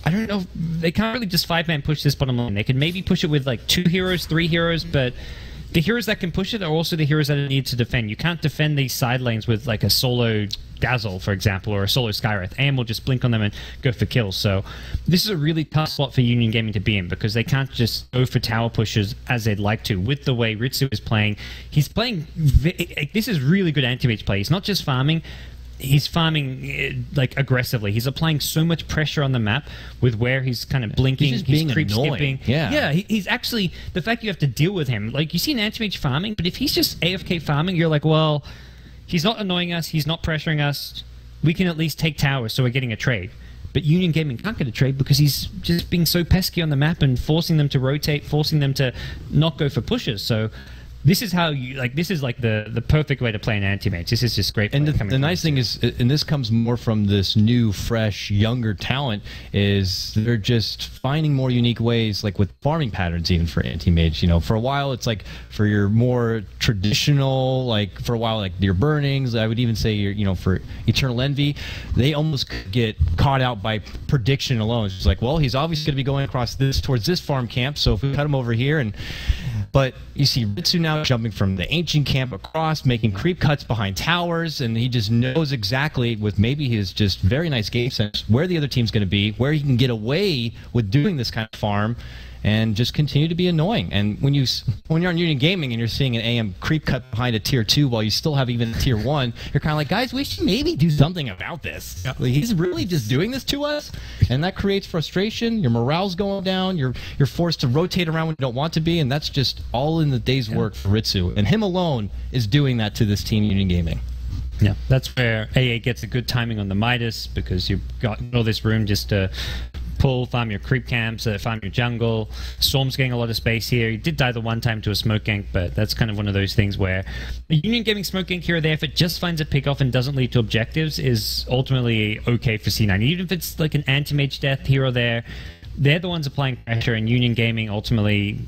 I don't know. They can't really just 5-man push this bottom lane. They could maybe push it with like 2 heroes, 3 heroes, but the heroes that can push it are also the heroes that need to defend. You can't defend these side lanes with like a solo Dazzle, for example, or a solo Skywrath. AM will just blink on them and go for kills. So this is a really tough spot for Union Gaming to be in, because they can't just go for tower pushes as they'd like to. With the way Ritsu is playing, he's playing... This is really good anti-mage play. He's not just farming. He's farming like aggressively. He's applying so much pressure on the map with where he's kind of blinking, he's creep skipping. Yeah, he's actually, the fact you have to deal with him, like you see an anti-mage farming, but if he's just AFK farming, you're like, well, he's not annoying us, he's not pressuring us, we can at least take towers, so we're getting a trade. But Union Gaming can't get a trade because he's just being so pesky on the map and forcing them to rotate, forcing them to not go for pushes. So this is how you like. This is like the perfect way to play an anti-mage. This is just great. And the nice thing is, and this comes more from this new, fresh, younger talent, is they're just finding more unique ways, like with farming patterns, even for anti-mage. You know, for a while it's like for your more traditional, like for a while like your burnings. I would even say your, for Eternal Envy, they almost get caught out by prediction alone. It's just like, well, he's obviously going to be going across towards this farm camp, so if we cut him over here But you see Ritsu now jumping from the ancient camp across, making creep cuts behind towers, and he just knows exactly, with maybe his just very nice game sense, where the other team's going to be, where he can get away with doing this kind of farm, and just continue to be annoying. And when you're on Union Gaming and you're seeing an AM creep cut behind a tier 2 while you still have even a tier 1, you're kind of like, guys, we should maybe do something about this. Yep. Like, he's really just doing this to us, and that creates frustration. Your morale's going down. You're forced to rotate around when you don't want to be, and that's just all in the day's work for Ritsu. And him alone is doing that to this team, Union Gaming. Yeah, that's where AA gets a good timing on the Midas, because you've got all this room just to farm your creep camps, farm your jungle. Storm's getting a lot of space here. He did die the one time to a smoke gank, but that's kind of one of those things where the Union Gaming smoke gank here or there, if it just finds a pick off and doesn't lead to objectives, is ultimately okay for C9. Even if it's like an anti-mage death here or there, they're the ones applying pressure, and Union Gaming ultimately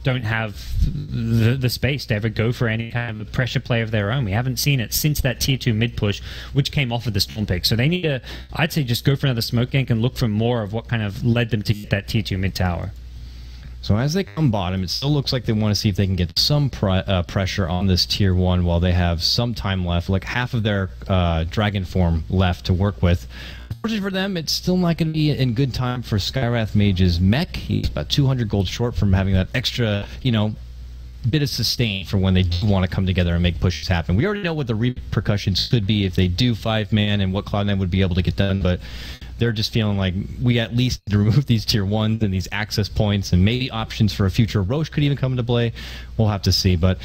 don't have the space to ever go for any kind of pressure play of their own. We haven't seen it since that tier 2 mid push, which came off of the Storm pick. So they need to, I'd say, just go for another smoke gank and look for more of what kind of led them to get that tier 2 mid tower. So as they come bottom, it still looks like they want to see if they can get some pressure on this tier 1 while they have some time left, like half of their dragon form left to work with. Unfortunately for them, it's still not going to be in good time for Skywrath Mage's mech. He's about 200 gold short from having that extra, bit of sustain for when they do want to come together and make pushes happen. We already know what the repercussions could be if they do 5-man and what Cloud9 would be able to get done, but they're just feeling like we at least need to remove these tier 1s and these access points, and maybe options for a future Roche could even come into play. We'll have to see, but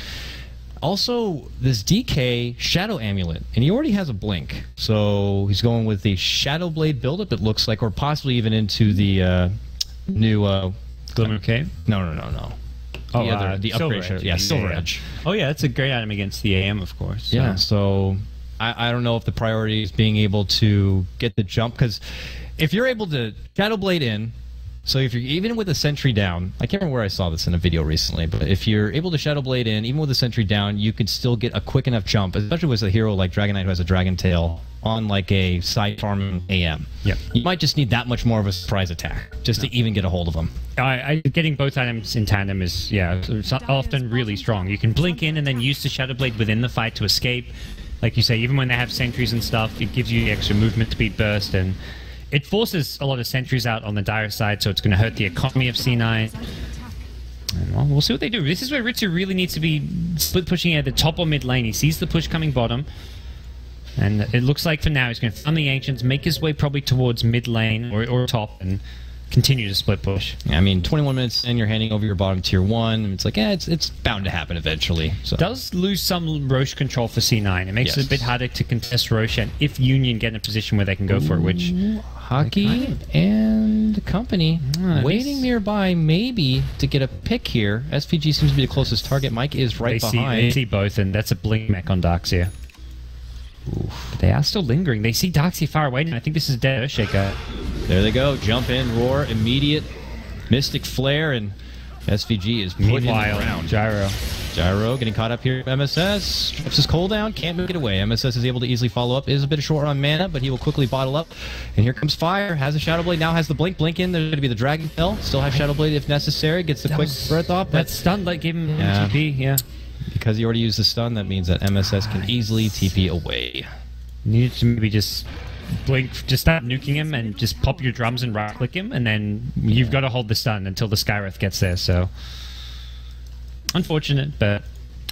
also, this DK Shadow Amulet, and he already has a blink, so he's going with the Shadow Blade buildup, it looks like, or possibly even into the new Glimmer Cave? No. Oh, the upgrade Shadow. Yeah, Silver Edge. Oh yeah, that's a great item against the AM, of course. Yeah, so I don't know if the priority is being able to get the jump, because if you're able to Shadow Blade in, so if you're even with a sentry down, I can't remember where I saw this in a video recently, but if you're able to Shadow Blade in, even with a sentry down, you could still get a quick enough jump, especially with a hero like Dragon Knight who has a Dragon Tail on like a side farming AM. Yep. You might just need that much more of a surprise attack just to even get a hold of them. Getting both items in tandem is, it's often really strong. You can blink in and then use the Shadow Blade within the fight to escape. Like you say, even when they have sentries and stuff, it gives you the extra movement speed burst, and it forces a lot of sentries out on the dire side, so it's going to hurt the economy of C9. And, well, we'll see what they do. This is where Ritsu really needs to be split pushing at the top or mid lane. He sees the push coming bottom, and it looks like for now he's going to farm the Ancients, make his way probably towards mid lane or top, and continue to split push. I mean, 21 minutes in, you're handing over your bottom tier 1, and it's like, it's bound to happen eventually. So. Does lose some Roche control for C9. It makes it a bit harder to contest Roche, and if Union get in a position where they can go for it, which... Hockey and company waiting nearby, maybe, to get a pick here. SVG seems to be the closest target. Mike is right behind. They see both, and that's a blink mech on Darkseer. They are still lingering. They see Darkseer far away, and I think this is dead Earthshaker. There they go. Jump in, roar, immediate Mystic Flare, and SVG is put in the ground. Gyro. Gyro getting caught up here. MSS drops his cooldown, can't make it away. MSS is able to easily follow up. Is a bit short on mana, but he will quickly bottle up. And here comes Fire. Has a Shadow Blade. Now has the blink in. There's going to be the Dragon Tail. Still has Shadow Blade if necessary. Gets the quick breath off. That stun that gave him TP. Yeah. Because he already used the stun, that means that MSS can easily TP away. Needed to maybe just blink, just start nuking him and just pop your drums and right click him, and then you've got to hold the stun until the Skywrath gets there. So unfortunate, but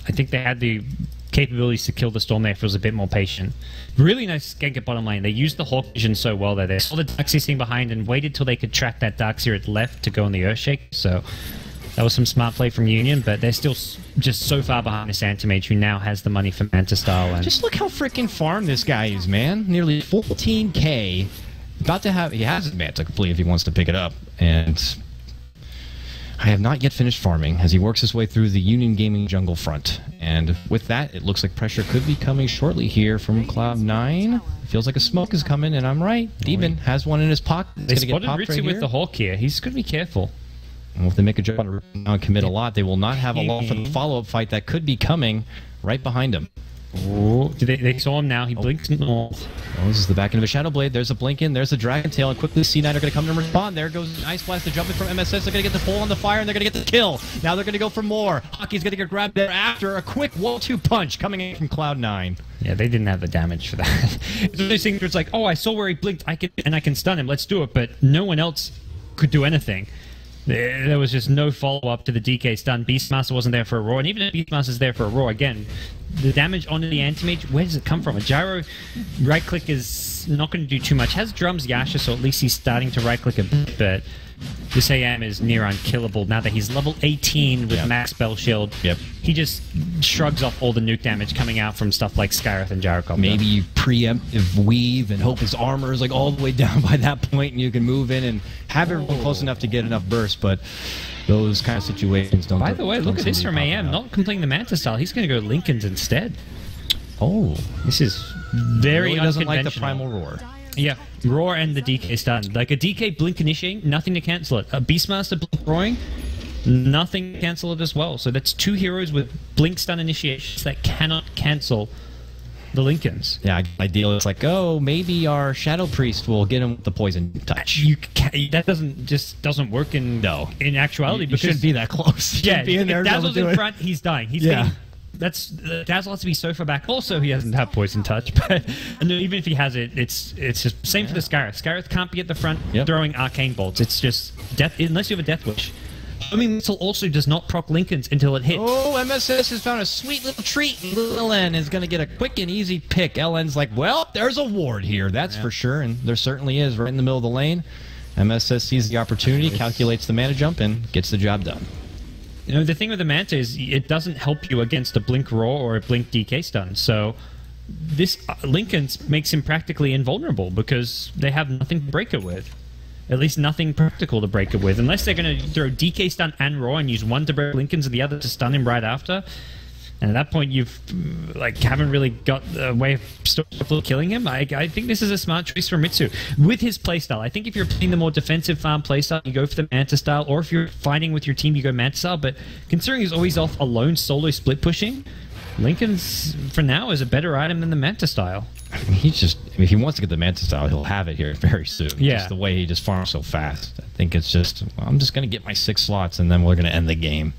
I think they had the capabilities to kill the Storm there if it was a bit more patient. Really nice gank at bottom lane. They used the Hawk Vision so well there. They saw the Darkseer sitting behind and waited till they could track that Darkseer at left to go on the Earthshake. So that was some smart play from Union, but they're still just so far behind this Anti-Mage who now has the money for Manta Style. And just look how freaking farm this guy is, man. Nearly 14k. About to have... He has his Manta complete if he wants to pick it up. And I have not yet finished farming as he works his way through the Union Gaming jungle front. And with that, it looks like pressure could be coming shortly here from Cloud9. Feels like a smoke is coming, and I'm right. Demon has one in his pocket. They spotted Ritsu with the Hawk here. He's going to be careful. Well, if they make a jump on and commit a lot, they will not have a lot for the follow-up fight that could be coming right behind him. Oh, they saw him now. He blinks north. Oh, this is the back end of a Shadow Blade. There's a blink in. There's a Dragon Tail. And quickly C9 are going to come to respond. There goes Ice Blast to jump in from MSS. They're going to get the pull on the fire, and they're going to get the kill. Now they're going to go for more. Hockey's going to get grabbed there after a quick 1-2 punch coming in from Cloud9. Yeah, they didn't have the damage for that. It's one of those things where it's like, oh, I saw where he blinked. I can stun him. Let's do it. But no one else could do anything. There was just no follow-up to the DK stun. Beastmaster wasn't there for a roar, and even if Beastmaster's there for a roar, again, the damage onto the Anti-Mage, where does it come from? A Gyro right-click is not going to do too much. Has drums Yasha, so at least he's starting to right-click a bit, but this AM is near unkillable now that he's level 18 with max spell shield. Yep. He just shrugs off all the nuke damage coming out from stuff like Skywrath and Gyrocopter. Maybe you preemptive weave and hope his armor is like all the way down by that point and you can move in and have everyone close enough to get enough burst, but those kind of situations don't... By the way, look at this from AM, not completing the Manta Style. He's going to go Lincolns instead. Oh. This is very really doesn't unconventional. like the Primal Roar. Yeah, Roar and the DK stun. Like a DK blink initiating, nothing to cancel it. A Beastmaster blink roaring, nothing to cancel it as well. So that's two heroes with blink stun initiations that cannot cancel the Lincolns. Yeah, ideally it's like, oh, maybe our Shadow Priest will get him with the poison touch. That doesn't work in actuality. You shouldn't be that close. Yeah, be in there if Dazzle's in front, he's dying. He's getting... Dazzle has to be so far back. Also, he doesn't have Poison Touch, but even if he has it, it's just same for the Skywrath. Skywrath can't be at the front throwing Arcane Bolts. It's just death unless you have a Death Wish. I mean, Missile also does not proc Lincolns until it hits. Oh, MSS has found a sweet little treat. Little N is going to get a quick and easy pick. LN's like, well, there's a ward here, that's for sure, and there certainly is right in the middle of the lane. MSS sees the opportunity, calculates the mana jump, and gets the job done. You know, the thing with the Manta is it doesn't help you against a Blink Roar or a Blink DK stun. So this Lincoln's makes him practically invulnerable because they have nothing to break it with. At least nothing practical to break it with. Unless they're going to throw DK stun and Roar and use one to break Lincoln's and the other to stun him right after. And at that point, you've haven't really got a way of killing him. I think this is a smart choice for Mitsu with his playstyle. I think if you're playing the more defensive farm playstyle, you go for the Manta style, or if you're fighting with your team, you go Manta style. But considering he's always off alone solo split pushing, Lincoln's for now is a better item than the Manta style. I mean, if he wants to get the Manta style, he'll have it here very soon. Yeah. Just the way he just farms so fast. I think it's just, well, I'm just going to get my 6 slots and then we're going to end the game.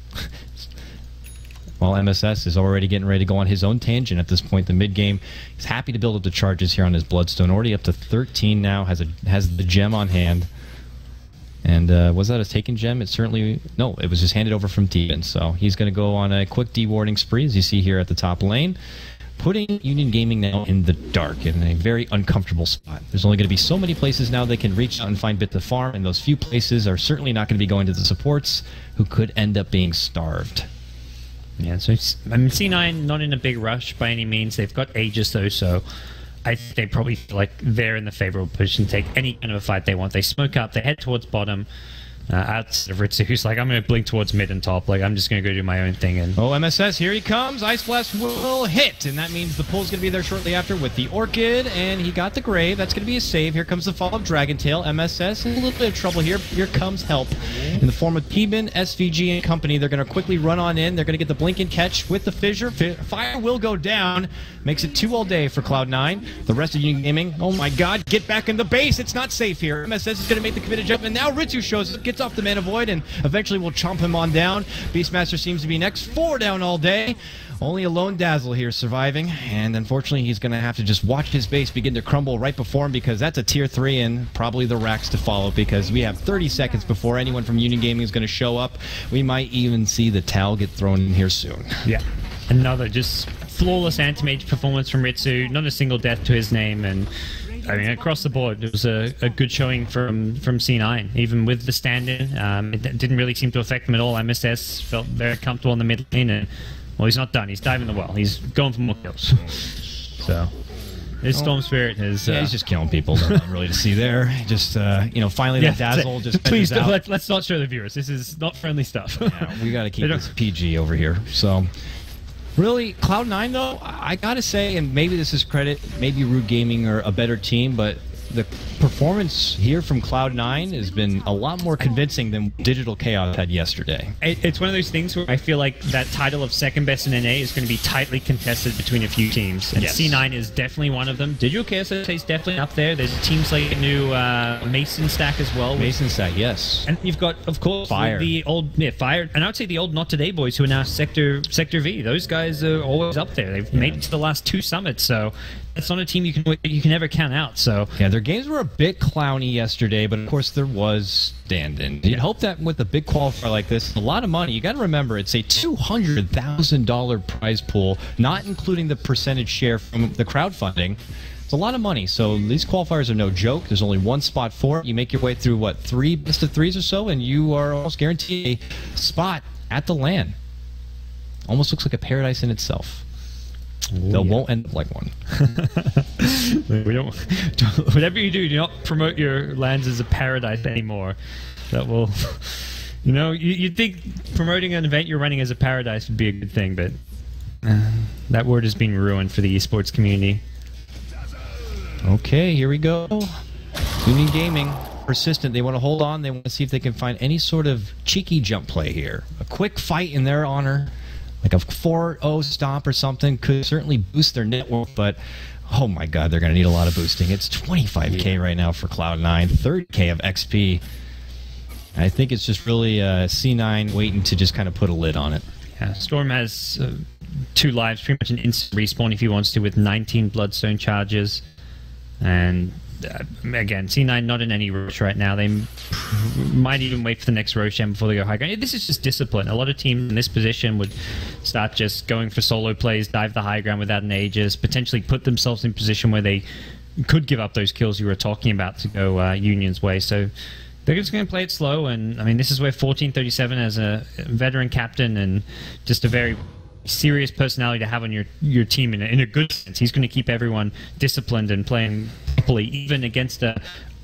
While MSS is already getting ready to go on his own tangent at this point, the mid-game. He's happy to build up the charges here on his Bloodstone. Already up to 13 now, has the gem on hand. And was that a taken gem? It certainly... No, it was just handed over from Demon. So he's going to go on a quick dewarding spree, as you see here at the top lane. Putting Union Gaming now in the dark, in a very uncomfortable spot. There's only going to be so many places now they can reach out and find bit to farm, and those few places are certainly not going to be going to the supports, who could end up being starved. Yeah, so I mean, C9 not in a big rush by any means. They've got Aegis though, so I think they probably feel like they're in the favorable position to take any kind of a fight they want. They smoke up, they head towards bottom. Outside of Ritsu, who's like, I'm going to blink towards mid and top. Like, I'm just going to go do my own thing. And oh, MSS, here he comes. Ice Blast will hit, and that means the pull's going to be there shortly after with the Orchid, and he got the Grave. That's going to be a save. Here comes the follow-up Dragon Tail. MSS in a little bit of trouble here. Here comes help in the form of Peeban, SVG, and company. They're going to quickly run on in. They're going to get the blink and catch with the fissure. Fire will go down. Makes it 2 all day for Cloud9. The rest of Union Gaming, oh my god, get back in the base. It's not safe here. MSS is going to make the committed jump, and now Ritsu shows up, gets off the Mana Void, and eventually will chomp him on down. Beastmaster seems to be next. 4 down all day. Only a lone Dazzle here surviving, and unfortunately he's going to have to just watch his base begin to crumble right before him, because that's a tier 3 and probably the racks to follow, because we have 30 seconds before anyone from Union Gaming is going to show up. We might even see the Tau get thrown in here soon. Yeah. Another just flawless anti-mage performance from Ritsu. Not a single death to his name, and I mean, across the board, it was a good showing from C9. Even with the stand-in, it didn't really seem to affect him at all. MSS felt very comfortable in the mid lane, and well, he's not done. He's diving the well. He's going for more kills. So his Storm Spirit is... yeah, he's just killing people. Nothing really to see there. Just, you know, finally that Dazzle just... Please, let's not show the viewers. This is not friendly stuff. Yeah, we got to keep this PG over here. So... really, Cloud9, though, I gotta say, and maybe this is credit, maybe Rude Gaming are a better team, but the performance here from Cloud9 has been a lot more convincing than Digital Chaos had yesterday. It's one of those things where I feel like that title of second best in NA is going to be tightly contested between a few teams. And yes. C9 is definitely one of them. Digital Chaos is definitely up there. There's teams like a new Mason stack as well. Mason stack, yes. And you've got, of course, Fire. The old Fire. And I would say the old Not Today boys who are now Sector V. Those guys are always up there. They've made it to the last 2 summits, so it's not a team you can ever count out. So yeah, their games were a bit clowny yesterday, but of course there was stand-in. You'd hope that with a big qualifier like this, a lot of money. You got to remember, it's a $200,000 prize pool, not including the percentage share from the crowdfunding. It's a lot of money, so these qualifiers are no joke. There's only 1 spot for it. You make your way through, what, 3 best of 3s or so, and you are almost guaranteed a spot at the LAN. Almost looks like a paradise in itself. They won't end up like one. We don't. Whatever you do not promote your lands as a paradise anymore. That will, you know, you'd think promoting an event you're running as a paradise would be a good thing, but that word has been ruined for the esports community. Okay, here we go. Union Gaming, persistent. They want to hold on. They want to see if they can find any sort of cheeky jump play here. A quick fight in their honor. Like a 4-0 stomp or something could certainly boost their network, but oh my god, they're going to need a lot of boosting. It's 25k right now for Cloud9, 30k of XP. I think it's just really C9 waiting to just kind of put a lid on it. Yeah, Storm has 2 lives, pretty much an instant respawn if he wants to, with 19 Bloodstone charges. And again, C9 not in any rush right now. They might even wait for the next Roshan before they go high ground. This is just discipline. A lot of teams in this position would start just going for solo plays, dive the high ground without an Aegis, potentially put themselves in position where they could give up those kills you were talking about to go Union's way. So they're just going to play it slow. And I mean, this is where 1437 as a veteran captain and just a very serious personality to have on your team in a good sense. He's going to keep everyone disciplined and playing properly, even against a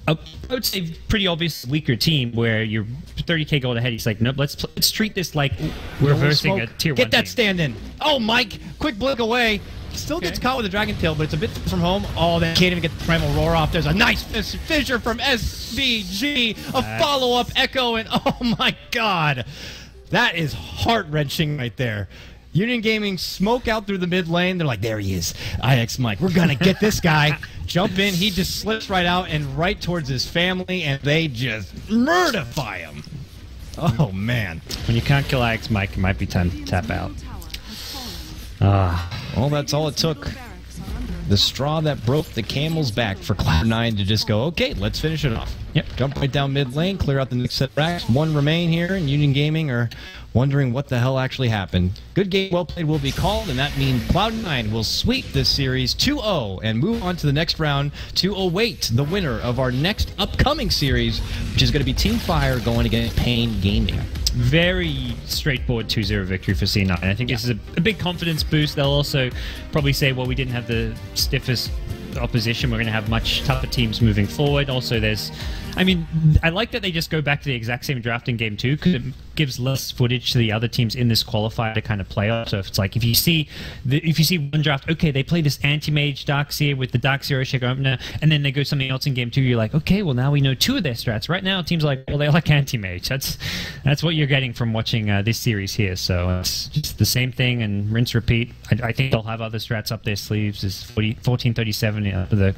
I would say pretty obvious weaker team where you're 30k gold ahead. He's like, nope, let's treat this like we're versing a tier 1 Get that team. stand in. Oh, Mike, quick blink away. Still gets caught with a Dragon Tail, but it's a bit from home. Oh, that can't even get the Primal Roar off. There's a nice fissure from SVG. A follow-up Echo, and oh my god. That is heart-wrenching right there. Union Gaming smoke out through the mid lane. They're like, there he is. IX Mike, we're going to get this guy. Jump in. He just slips right out and right towards his family, and they just murderify him. Oh, man. When you can't kill IX Mike, it might be time to tap out. Well, that's all it took. The straw that broke the camel's back for Cloud9 to just go, okay, let's finish it off. Yep. Jump right down mid lane, clear out the next set of racks. 1 remain here, and Union Gaming are wondering what the hell actually happened. Good game, well played will be called, and that means Cloud9 will sweep this series 2-0 and move on to the next round to await the winner of our next upcoming series, which is going to be Team Fire going against Pain Gaming. Very straightforward 2-0 victory for C9. I think this is a big confidence boost. They'll also probably say, well, we didn't have the stiffest opposition. We're going to have much tougher teams moving forward. Also, I like that they just go back to the exact same draft in game 2 because it gives less footage to the other teams in this qualifier to kind of play off. So if it's like if you see one draft, okay, they play this anti-mage Darkseer with the Darkseer Shaker opener, and then they go something else in game 2. You're like, okay, well now we know 2 of their strats. Right now, teams are like, well, they like anti-mage. That's what you're getting from watching this series here. So it's just the same thing and rinse repeat. I think they'll have other strats up their sleeves. Is 1437 for the